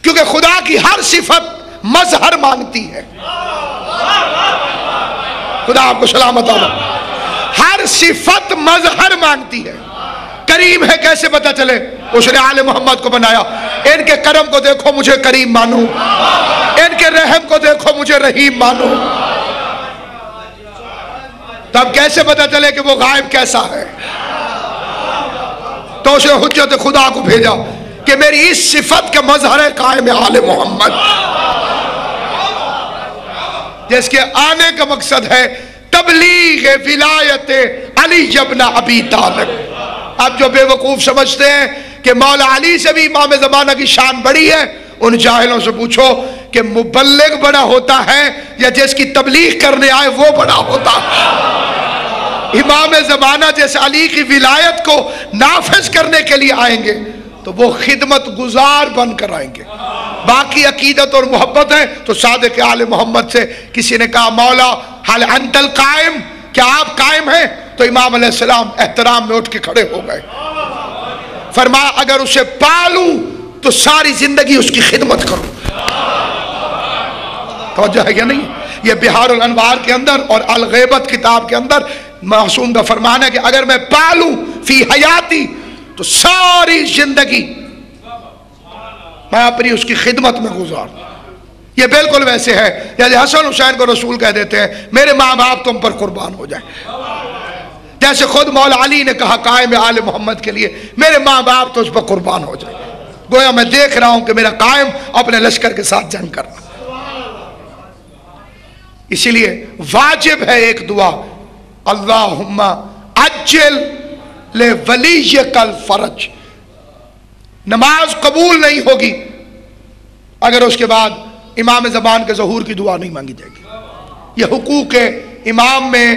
کیونکہ خدا کی ہر صفت مظہر مانگتی ہے. خدا آپ کو سلامت ہو. ہر صفت مظہر مانگتی ہے. کریم ہے کیسے پتہ چلے؟ اس نے آل محمد کو بنایا. ان کے کرم کو دیکھو مجھے کریم مانو، ان کے رحم کو دیکھو مجھے رحیم مانو. تب کیسے پتہ چلے کہ وہ غائب کیسا ہے؟ تو اس نے حجت خدا کو بھیجا کہ میری اس صفت کا مظہر ہے قائم آل محمد، جس کے آنے کا مقصد ہے تبلیغ ولایت علی ابن ابی طالب. اب جو بے وقوف سمجھتے ہیں کہ مولا علی سے بھی امام زمانہ کی شان بڑی ہے، ان جاہلوں سے پوچھو کہ مبلغ بڑا ہوتا ہے یا جس کی تبلیغ کرنے آئے وہ بڑا ہوتا ہے؟ امام زمانہ جیسے علی کی ولایت کو نافذ کرنے کے لیے آئیں گے تو وہ خدمت گزار بن کر آئیں گے. باقی عقیدت اور محبت ہے تو صادق آل محمد سے کسی نے کہا مولا حل انت القائم، کیا آپ قائم ہیں؟ تو امام علیہ السلام احترام میں اٹھ کے کھڑے ہو گئے. فرمایا اگر اسے پالوں تو ساری زندگی اس کی خدمت کروں. توجہ ہے یا نہیں؟ یہ بہار الانوار کے اندر اور الغیبت کتاب کے اندر معصوم کا فرمان ہے کہ اگر میں پالوں فی حیاتی تو ساری زندگی میں اپنی اس کی خدمت میں گزاروں. یہ بالکل ویسے ہے جیسے حسن حسین کو رسول کہہ دیتے ہیں میرے ماں باپ تم پر قربان ہو جائیں. جیسے خود مولا علی نے کہا قائم آل محمد کے لیے میرے ماں باپ تو اس پر قربان ہو جائیں. گویا میں دیکھ رہا ہوں کہ میرا قائم اپنے لشکر کے ساتھ جنگ کر رہا. اسی لیے واجب ہے ایک دعا، اللہم عجل لولیک الفرج. نماز قبول نہیں ہوگی اگر اس کے بعد امام زمان کے ظہور کی دعا نہیں مانگی جائے گی. یہ حقوق امام میں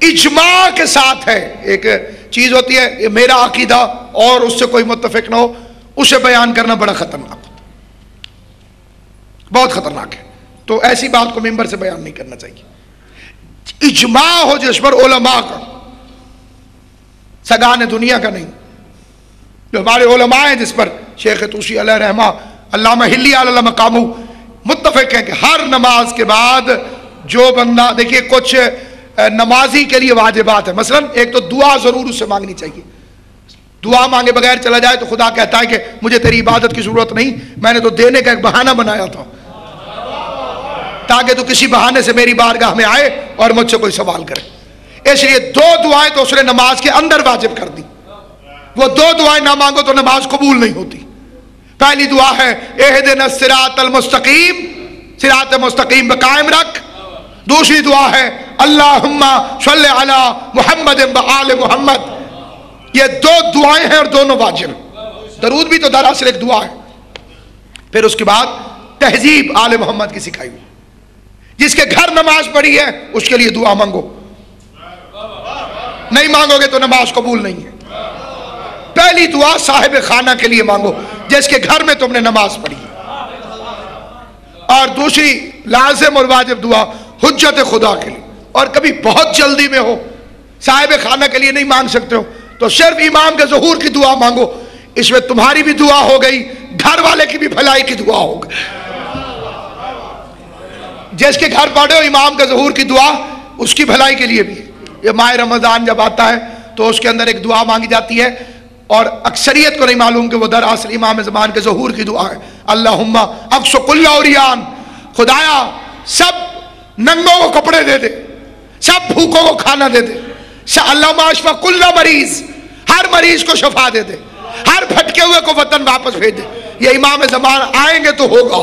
اجماع کے ساتھ ہے. ایک چیز ہوتی ہے یہ میرا عقیدہ اور اس سے کوئی متفق نہ ہو، اسے بیان کرنا بڑا خطرناک ہوتا ہے، بہت خطرناک ہے. تو ایسی بات کو ممبر سے بیان نہیں کرنا چاہیے. اجماع ہو جس پر علماء کا، سگان دنیا کا نہیں. جو ہمارے علماء ہیں جس پر شیخ توسی علیہ رحمہ، علامہ ہلی علیہ مقامو متفق ہیں کہ ہر نماز کے بعد جو بندہ، دیکھیے کچھ نمازی کے لیے واجبات ہے. مثلا ایک تو دعا ضرور اس سے مانگنی چاہیے. دعا مانگے بغیر چلا جائے تو خدا کہتا ہے کہ مجھے تیری عبادت کی ضرورت نہیں، میں نے تو دینے کا ایک بہانہ بنایا تھا تاکہ تو کسی بہانے سے میری بارگاہ میں آئے اور مجھ سے کوئی سوال کرے. اس لیے دو دعائیں تو اس نے نماز کے اندر واجب کر دی. وہ دو دعائیں نہ مانگو تو نماز قبول نہیں ہوتی. پہلی دعا ہے اہدنا الصراط المستقیم، صراط مستقیم پہ قائم رکھ. دوسری دعا ہے اللہم صلی علی محمد و آل محمد. یہ دو دعائیں ہیں اور دونوں واجب. درود بھی تو دراصل ایک دعا ہے. پھر اس کے بعد تہذیب آل محمد کی سکھائی ہوئی. جس کے گھر نماز پڑھی ہے اس کے لیے دعا مانگو، نہیں مانگو گے تو نماز قبول نہیں ہے. پہلی دعا صاحب خانہ کے لیے مانگو جس کے گھر میں تم نے نماز پڑھی ہے. اور دوسری لازم اور واجب دعا حجت خدا کے لیے. اور کبھی بہت جلدی میں ہو، صاحب خانہ کے لیے نہیں مانگ سکتے ہو تو صرف امام کے ظہور کی دعا مانگو. اس میں تمہاری بھی دعا ہو گئی، گھر والے کی بھی بھلائی کی دعا ہو گئی. جس کے گھر پڑھے ہو امام کے ظہور کی دعا اس کی بھلائی کے لیے بھی. یہ ماہ رمضان جب آتا ہے تو اس کے اندر ایک دعا مانگی جاتی ہے اور اکثریت کو نہیں معلوم کہ وہ دراصل امام زمان کے ظہور کی دعا ہے. اللہم اکس کل عریان، خدایا سب ننگوں کو کپڑے دے دے، سب بھوکوں کو کھانا دے دے. اللہم اشفا کل مریض، ہر مریض کو شفا دے دے، ہر بھٹکے ہوئے کو وطن واپس بھیج دے. یہ امام زمان آئیں گے تو ہوگا.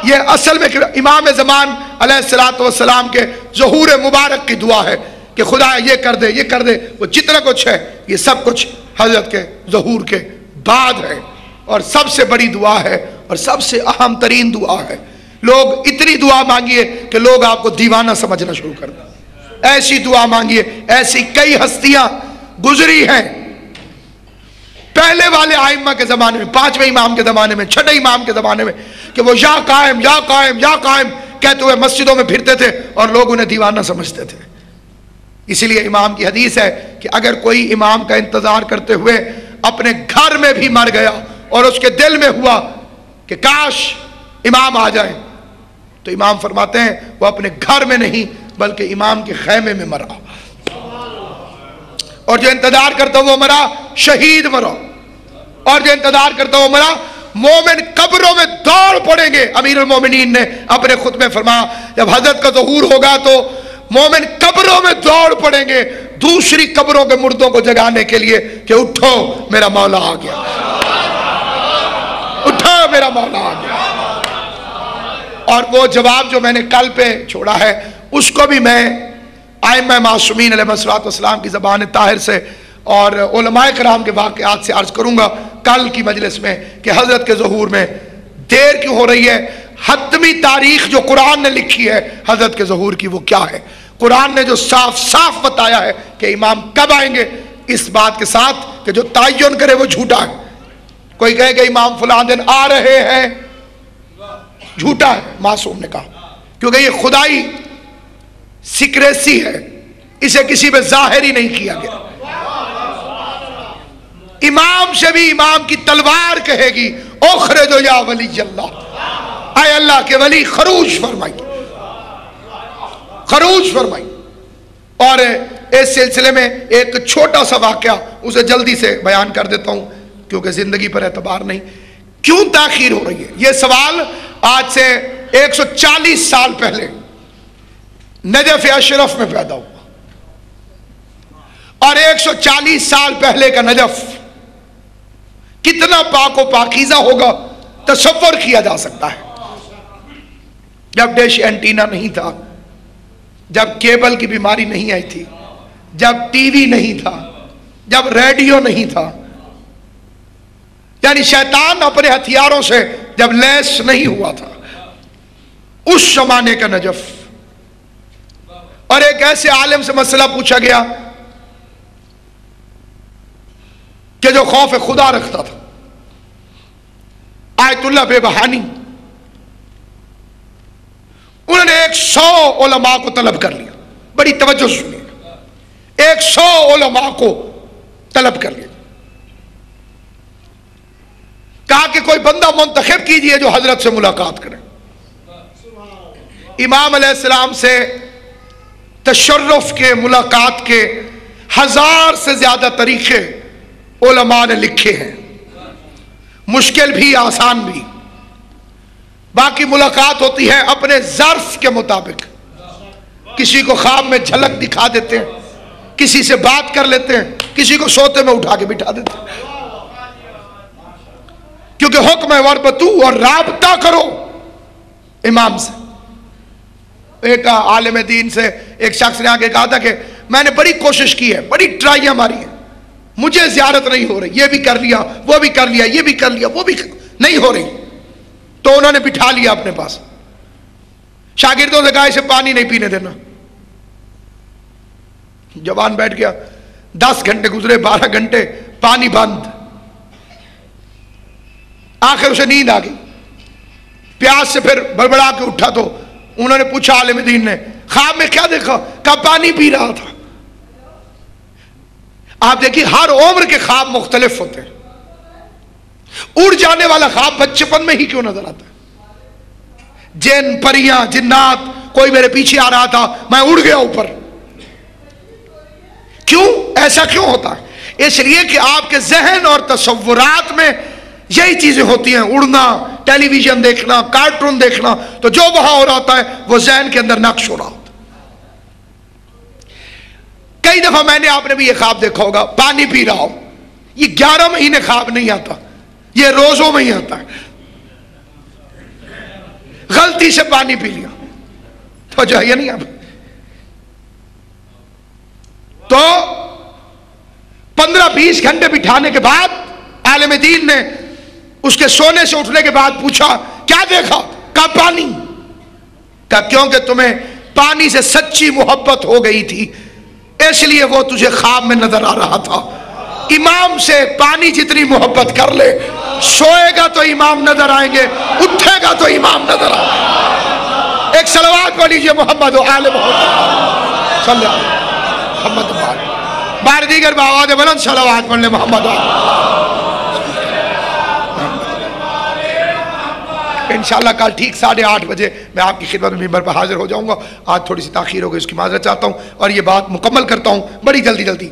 یہ اصل میں امام زمان علیہ السلام کے ظہور مبارک کی دعا ہے کہ خدا یہ کر دے یہ کر دے. وہ جتنا کچھ ہے یہ سب کچھ حضرت کے ظہور کے بعد ہے اور سب سے بڑی دعا ہے اور سب سے اہم ترین دعا ہے. لوگ اتنی دعا مانگیے کہ لوگ آپ کو دیوانہ سمجھنا شروع کر دیں. ایسی دعا مانگیے، ایسی کئی ہستیاں گزری ہیں پہلے والے آئمہ کے زمانے میں، پانچویں امام کے زمانے میں، چھٹے امام کے زمانے میں، کہ وہ یا قائم یا قائم یا قائم کہتے ہوئے مسجدوں میں پھرتے تھے اور لوگ انہیں دیوانہ سمجھتے تھے. اسی لیے امام کی حدیث ہے کہ اگر کوئی امام کا انتظار کرتے ہوئے اپنے گھر میں بھی مر گیا اور اس کے دل میں ہوا کہ کاش امام آ جائیں، تو امام فرماتے ہیں وہ اپنے گھر میں نہیں بلکہ امام کے خیمے میں مرا، اور جو انتظار کرتا وہ مرا شہید مرا، اور جو انتظار کرتا وہ مرا۔ مومن قبروں میں دوڑ پڑیں گے۔ امیر المومنین نے اپنے خطبے فرمایا جب حضرت کا ظہور ہوگا تو مومن قبروں میں دوڑ پڑیں گے دوسری قبروں کے مردوں کو جگانے کے لیے کہ اٹھو میرا مولا آ گیا، اٹھو میرا مولا آ گیا۔ اور وہ جواب جو میں نے کل پہ چھوڑا ہے اس کو بھی میں ائمہ معصومین علیہ الصلوۃ والسلام کی زبان طاہر سے اور علماء کرام کے واقعات سے عرض کروں گا کل کی مجلس میں کہ حضرت کے ظہور میں دیر کیوں ہو رہی ہے۔ حتمی تاریخ جو قرآن نے لکھی ہے حضرت کے ظہور کی وہ کیا ہے؟ قرآن نے جو صاف صاف بتایا ہے کہ امام کب آئیں گے، اس بات کے ساتھ کہ جو تعین کرے وہ جھوٹا ہے۔ کوئی کہے کہ امام فلاں دن آ رہے ہیں، جھوٹا ہے، معصوم نے کہا، کیونکہ یہ خدائی سیکریسی ہے، اسے کسی پہ ظاہر ہی نہیں کیا گیا۔ امام سے بھی امام کی تلوار کہے گی اخرجو یا ولی اللہ، اے اللہ کے ولی خروج فرمائی، خروج فرمائی۔ اور اس سلسلے میں ایک چھوٹا سا واقعہ اسے جلدی سے بیان کر دیتا ہوں کیونکہ زندگی پر اعتبار نہیں۔ کیوں تاخیر ہو رہی ہے؟ یہ سوال آج سے 140 سال پہلے نجف اشرف میں پیدا ہوا، اور 140 سال پہلے کا نجف کتنا پاک و پاکیزہ ہوگا تصور کیا جا سکتا ہے۔ جب ڈش اینٹینا نہیں تھا، جب کیبل کی بیماری نہیں آئی تھی، جب ٹی وی نہیں تھا، جب ریڈیو نہیں تھا، یعنی شیطان اپنے ہتھیاروں سے جب لیس نہیں ہوا تھا، اس زمانے کا نجف۔ اور ایک ایسے عالم سے مسئلہ پوچھا گیا کہ جو خوف خدا رکھتا تھا، آیت اللہ بے بہانی، انہوں نے 100 علماء کو طلب کر لیا، بڑی توجہ سنیے، 100 علماء کو طلب کر لیا، کہا کہ کوئی بندہ منتخب کیجئے جو حضرت سے ملاقات کرے۔ امام علیہ السلام سے تشرف کے، ملاقات کے 1000 سے زیادہ طریقے علماء نے لکھے ہیں، مشکل بھی آسان بھی۔ باقی ملاقات ہوتی ہے اپنے ظرف کے مطابق، کسی کو خواب میں جھلک دکھا دیتے ہیں، کسی سے بات کر لیتے ہیں، کسی کو سوتے میں اٹھا کے بٹھا دیتے ہیں، کیونکہ حکم ہے وربتو، اور رابطہ کرو امام سے۔ ایک عالم دین سے ایک شخص نے آگے کہا تھا کہ میں نے بڑی کوشش کی ہے، بڑی ٹرائیاں ماری ہیں، مجھے زیارت نہیں ہو رہی، یہ بھی کر لیا، وہ بھی کر لیا، یہ بھی کر لیا، وہ بھی نہیں ہو رہی۔ تو انہوں نے بٹھا لیا اپنے پاس، شاگردوں سے کہا اسے پانی نہیں پینے دینا۔ جوان بیٹھ گیا، 10 گھنٹے گزرے، 12 گھنٹے، پانی بند، آخر اسے نیند آ گئی، پیاس سے پھر بڑبڑا کے اٹھا تو انہوں نے پوچھا عالم دین نے خواب میں کیا دیکھا؟ کہا پانی پی رہا تھا۔ آپ دیکھیے ہر عمر کے خواب مختلف ہوتے ہیں، اڑ جانے والا خواب بچپن میں ہی کیوں نظر آتا ہے؟ جن، پریاں، جنات، کوئی میرے پیچھے آ رہا تھا، میں اڑ گیا اوپر۔ کیوں ایسا کیوں ہوتا ہے؟ اس لیے کہ آپ کے ذہن اور تصورات میں یہی چیزیں ہوتی ہیں، اڑنا، ٹیلی ویژن دیکھنا، کارٹون دیکھنا، تو جو وہاں ہو رہا ہوتا ہے وہ ذہن کے اندر نقش ہو رہا ہوتا ہے۔ کئی دفعہ میں نے، آپ نے بھی یہ خواب دیکھا ہوگا، پانی پی رہا ہو، یہ 11 مہینے خواب نہیں آتا، یہ روزوں میں ہی آتا ہے۔ غلطی سے پانی پی لیا تو جائے نہیں، آپ تو 15-20 گھنٹے بٹھانے کے بعد عالم دین نے اس کے سونے سے اٹھنے کے بعد پوچھا کیا دیکھا؟ کہا پانی۔ کہا کیونکہ تمہیں پانی سے سچی محبت ہو گئی تھی، اس لیے وہ تجھے خواب میں نظر آ رہا تھا۔ امام سے پانی جتنی محبت کر لے، سوئے گا تو امام نظر آئیں گے، اٹھے گا تو امام نظر آئیں گے۔ ایک صلوات پڑھ لیجئے محمد و آل محمد صلی اللہ علیہ محمد بار دیگر بآواز بلند صلوات پڑھ لیں محمد و آل انشاءاللہ کل ٹھیک 8:30 بجے میں آپ کی خدمت میں ممبر پر حاضر ہو جاؤں گا. آج تھوڑی سی تاخیر ہو گئی، اس کی معذرت چاہتا ہوں اور یہ بات مکمل کرتا ہوں بڑی جلدی.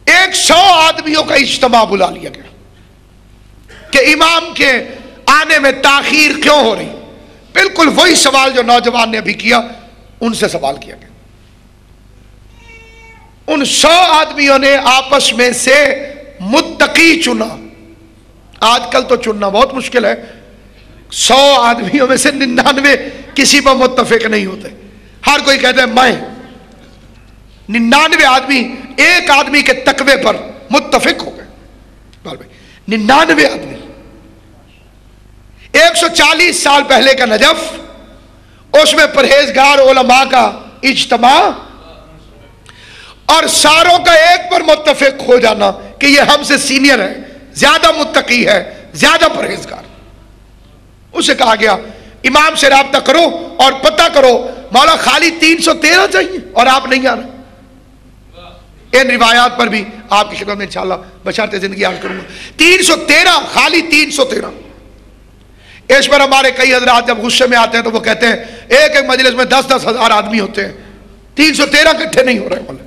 100 آدمیوں کا اجتماع بلا لیا گیا کہ امام کے آنے میں تاخیر کیوں ہو رہی. بالکل وہی سوال جو نوجوان نے ابھی کیا، ان سے سوال کیا گیا. ان 100 آدمیوں نے آپس میں سے متقی چنا. آج کل تو چننا بہت مشکل ہے. 100 آدمیوں میں سے 99 کسی پر متفق نہیں ہوتے. ہر کوئی کہتا ہے میں. 99 آدمی ایک آدمی کے تقوی پر متفق ہو گئے. 99 آدمی. 140 سال پہلے کا نجف، اس میں پرہیزگار علماء کا اجتماع اور ساروں کا ایک پر متفق ہو جانا کہ یہ ہم سے سینئر ہے، زیادہ متقی ہے، زیادہ پرہیزگار. اسے کہا گیا امام سے رابطہ کرو اور پتہ کرو مولا خالی 313 چاہیے اور آپ نہیں آ رہے. ان روایات پر بھی آپ کی خدمت میں انشاءاللہ بشارت زندگی عرض کروں گا. 313 خالی 313. اس پر ہمارے کئی حضرات جب غصے میں آتے ہیں تو وہ کہتے ہیں ایک ایک مجلس میں 10-10 ہزار آدمی ہوتے ہیں، 313 اکٹھے نہیں ہو رہے. بولے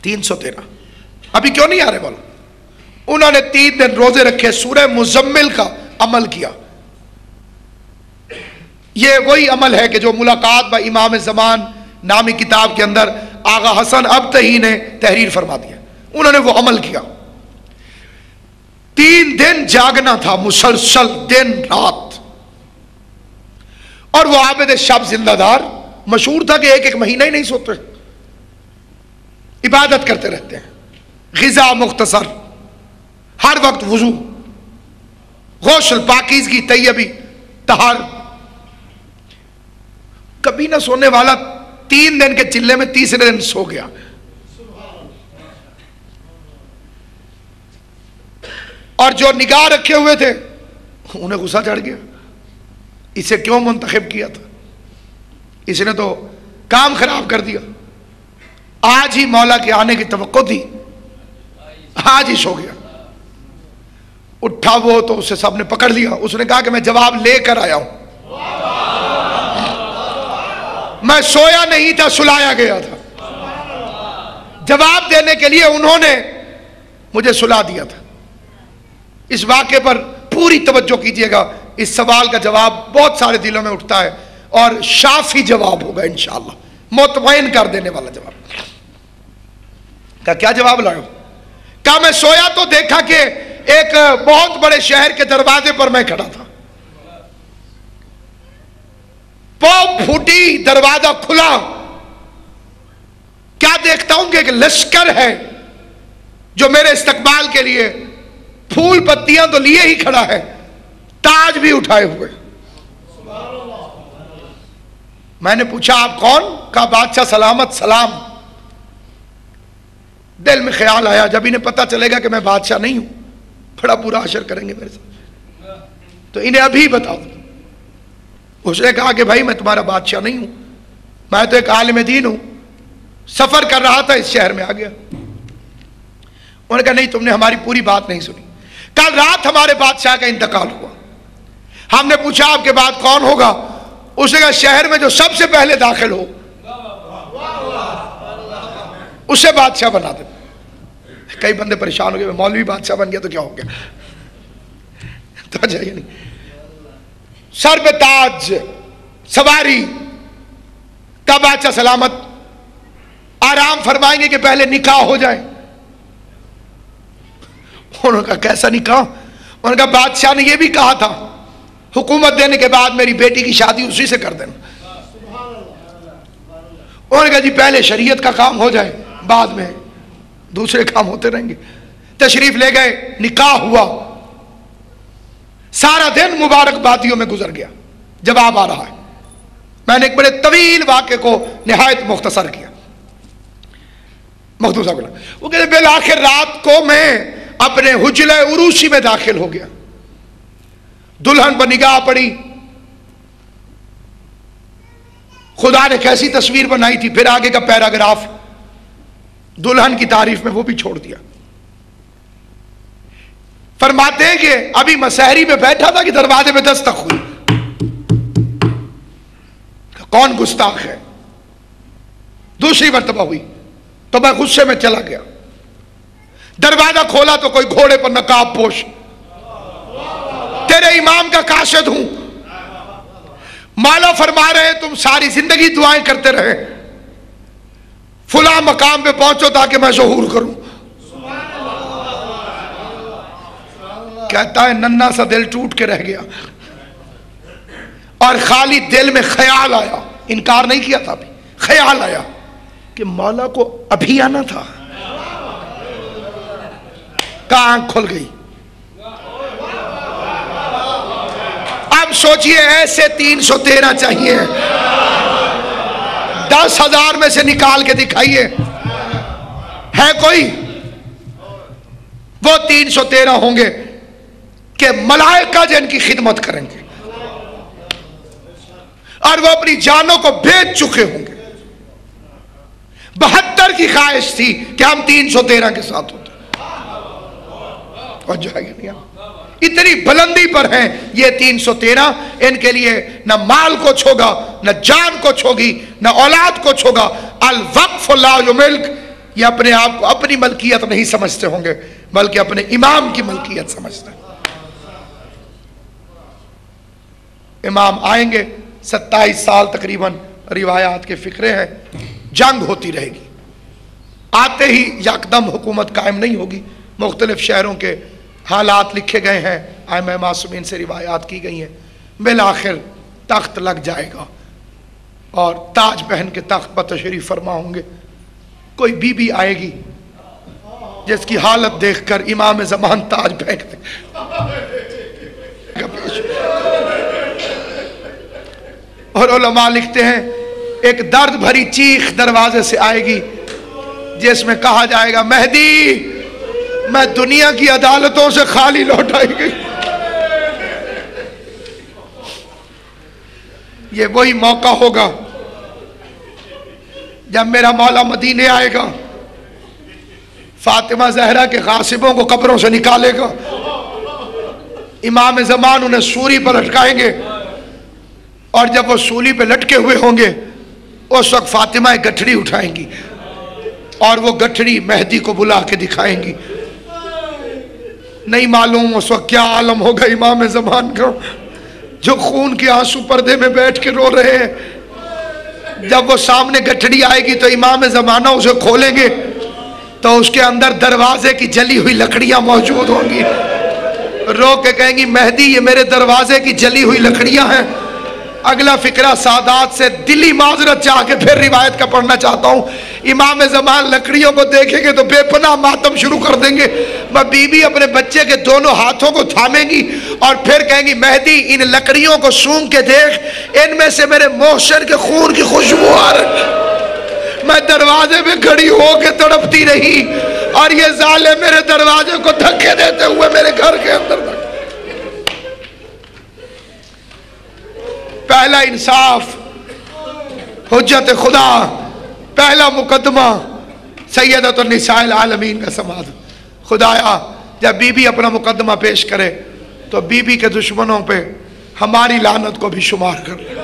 313 ابھی کیوں نہیں آ رہے؟ بولو. انہوں نے 3 دن روزے رکھے، سورہ مزمل کا عمل کیا. یہ وہی عمل ہے کہ جو ملاقات با امام زمان نامی کتاب کے اندر آغا حسن ابتہی نے تحریر فرما دیا. انہوں نے وہ عمل کیا. 3 دن جاگنا تھا مسلسل، دن رات. اور وہ عابد شب زندہ دار مشہور تھا کہ ایک مہینہ ہی نہیں سوتے، عبادت کرتے رہتے ہیں. غذا مختصر، ہر وقت وضو، غسل، پاکیزگی، طیبی، طہار. کبھی نہ سونے والا 3 دن کے چلے میں تیسرے دن سو گیا. اور جو نگاہ رکھے ہوئے تھے انہیں غصہ چڑھ گیا. اسے کیوں منتخب کیا تھا؟ اس نے تو کام خراب کر دیا. آج ہی مولا کے آنے کی توقع تھی، آج ہی سو گیا. اٹھا وہ تو اسے سب نے پکڑ لیا. اس نے کہا کہ میں جواب لے کر آیا ہوں، میں سویا نہیں تھا، سلایا گیا تھا. جواب دینے کے لیے انہوں نے مجھے سلا دیا تھا. اس واقعے پر پوری توجہ کیجئے گا. اس سوال کا جواب بہت سارے دلوں میں اٹھتا ہے اور شافی جواب ہوگا انشاءاللہ، مطمئن کر دینے والا جواب. کیا جواب لائے ہو؟ کہا میں سویا تو دیکھا کہ ایک بہت بڑے شہر کے دروازے پر میں کھڑا تھا. پاؤں پھوٹی، دروازہ کھلا. کیا دیکھتا ہوں کہ ایک لشکر ہے جو میرے استقبال کے لیے پھول پتیاں تو لیے ہی کھڑا ہے، تاج بھی اٹھائے ہوئے. میں نے پوچھا آپ کون؟ کہا بادشاہ سلامت سلام. دل میں خیال آیا جب انہیں پتہ چلے گا کہ میں بادشاہ نہیں ہوں بڑا برا حشر کریں گے میرے ساتھ، تو انہیں ابھی بتاؤ. اس نے کہا کہ بھائی میں تمہارا بادشاہ نہیں ہوں، میں تو ایک عالم دین ہوں، سفر کر رہا تھا اس شہر میں آ گیا. انہوں نے کہا نہیں تم نے ہماری پوری بات نہیں سنی. کل رات ہمارے بادشاہ کا انتقال ہوا. ہم نے پوچھا آپ کے بعد کون ہوگا؟ اس نے کہا شہر میں جو سب سے پہلے داخل ہو اسے بادشاہ بنا دے. کئی بندے پریشان ہو گئے مولوی بادشاہ بن گیا تو کیا ہو گیا؟ تو چاہیے نہیں. سر پہ تاج، سواری کا بادشاہ سلامت آرام فرمائیں گے کہ پہلے نکاح ہو جائے. انہوں نے کہا کیسا نکاح؟ انہوں نے کہا بادشاہ نے یہ بھی کہا تھا حکومت دینے کے بعد میری بیٹی کی شادی اسی سے کر دینا. انہوں نے کہا جی پہلے شریعت کا کام ہو جائے بعد میں دوسرے کام ہوتے رہیں گے. تشریف لے گئے، نکاح ہوا. سارا دن مبارک بادیوں میں گزر گیا. جواب آ رہا ہے. میں نے ایک بڑے طویل واقعے کو نہایت مختصر کیا. مخدوم صاحب وہ کہتے بالآخر رات کو میں اپنے حجلہ عروسی میں داخل ہو گیا. دلہن پر نگاہ پڑی، خدا نے کیسی تصویر بنائی تھی. پھر آگے کا پیراگراف دلہن کی تعریف میں وہ بھی چھوڑ دیا. فرماتے ہیں کہ ابھی میں سحری میں بیٹھا تھا کہ دروازے میں دستک ہوئی. کون گستاخ ہے؟ دوسری مرتبہ ہوئی تو میں غصے میں چلا گیا. دروازہ کھولا تو کوئی گھوڑے پر نقاب پوش، تیرے امام کا کاشد ہوں. مولا فرما رہے تم ساری زندگی دعائیں کرتے رہے، فلاں مقام پہ پہنچو تاکہ میں ظہور کروں. کہتا ہے ننھا سا دل ٹوٹ کے رہ گیا، اور خالی دل میں خیال آیا، انکار نہیں کیا تھا، ابھی خیال آیا کہ مولا کو ابھی آنا تھا. کہاں آنکھ کھل گئی. اب سوچئے ایسے 313 چاہیے، 10,000 میں سے نکال کے دکھائیے، ہے کوئی؟ وہ 313 ہوں گے کہ ملائکہ جن کی خدمت کریں گے اور وہ اپنی جانوں کو بیچ چکے ہوں گے. 72 کی خواہش تھی کہ ہم 313 کے ساتھ ہوتے، اور جائے گا اتنی بلندی پر ہیں یہ 313. ان کے لیے نہ مال کو چھوگا، نہ جان کو چھوگی، نہ اولاد کو چھوگا. الوقف لا یملک، یہ اپنے آپ کو اپنی ملکیت نہیں سمجھتے ہوں گے بلکہ اپنے امام کی ملکیت سمجھتے ہیں. امام آئیں گے، 27 سال تقریباً روایات کے فکرے ہیں، جنگ ہوتی رہے گی. آتے ہی یکدم حکومت قائم نہیں ہوگی. مختلف شہروں کے حالات لکھے گئے ہیں، ائمہ معصومین سے روایات کی گئی ہیں. بالآخر تخت لگ جائے گا اور تاج پہن کے تخت پر تشریف فرما ہوں گے. کوئی بی بی آئے گی جس کی حالت دیکھ کر امام زمان تاج پھینک دے. اور علماء لکھتے ہیں ایک درد بھری چیخ دروازے سے آئے گی جس میں کہا جائے گا مہدی میں دنیا کی عدالتوں سے خالی لوٹائی گئی. یہ وہی موقع ہوگا جب میرا مولا مدینے آئے گا، فاطمہ زہرا کے غاصبوں کو قبروں سے نکالے گا، امام زمان انہیں سولی پر لٹکائیں گے، اور جب وہ سولی پہ لٹکے ہوئے ہوں گے اس وقت فاطمہ ایک گٹھڑی اٹھائیں گی اور وہ گٹھڑی مہدی کو بلا کے دکھائیں گی. نہیں معلوم اس وقت کیا عالم ہوگا امام زمان کا، جو خون کے آنسو پردے میں بیٹھ کے رو رہے ہیں. جب وہ سامنے گٹھڑی آئے گی تو امام زمانہ اسے کھولیں گے تو اس کے اندر دروازے کی جلی ہوئی لکڑیاں موجود ہوں گی. رو کے کہیں گی مہدی یہ میرے دروازے کی جلی ہوئی لکڑیاں ہیں. اگلا فقرہ سادات سے دلی معذرت چاہ کے پھر روایت کا پڑھنا چاہتا ہوں. امام زمان لکڑیوں کو دیکھیں گے تو بے پناہ ماتم شروع کر دیں گے. بی بی اپنے بچے کے دونوں ہاتھوں کو تھامیں گی اور پھر کہیں گی مہدی ان لکڑیوں کو سونگ کے دیکھ، ان میں سے میرے محسن کے خون کی خوشبو آ رہی. میں دروازے میں کھڑی ہو کے تڑپتی رہی اور یہ ظالم میرے دروازے کو دھکے دیتے ہوئے میرے گھر کے اندر. پہلا انصاف، حجت خدا، پہلا مقدمہ سیدۃ النساء العالمین کا سماعت. خدایا جب بی بی اپنا مقدمہ پیش کرے تو بی بی کے دشمنوں پہ ہماری لعنت کو بھی شمار کر لے.